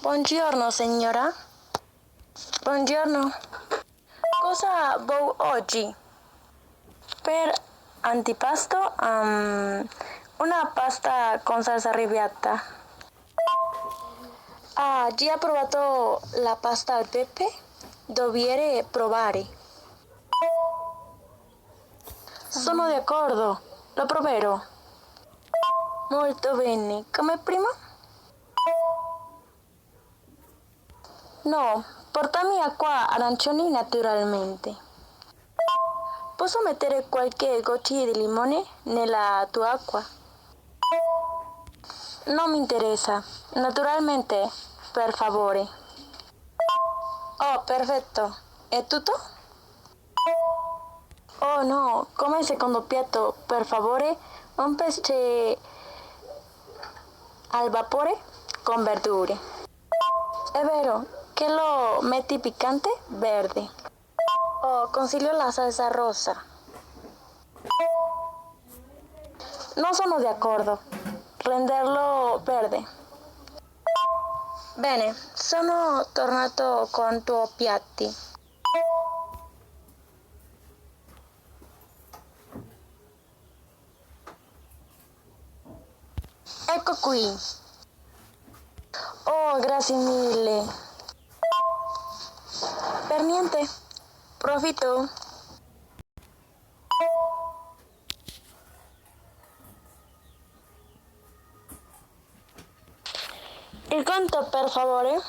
Buongiorno signora. Buongiorno. Cosa vuoi oggi? Per antipasto, una pasta con salsa arrabbiata. Ha già provato la pasta al pepe? Dovrebbe provare. Sono d'accordo, lo proverò. Molto bene. Come prima? No, portami acqua arancioni naturalmente. Posso mettere qualche goccia di limone nella tua acqua? Non mi interessa. Naturalmente, per favore. Oh, perfetto. È tutto? Oh no, come secondo piatto, per favore, un pesce al vapore con verdure. È vero, che lo metti piccante? Verde. Oh, consiglio la salsa rosa. Non sono d'accordo. Renderlo verde. Bene, sono tornato con tuoi piatti. Ecco qui. Oh, grazie mille. Per niente. Profito. Il conto, per favore.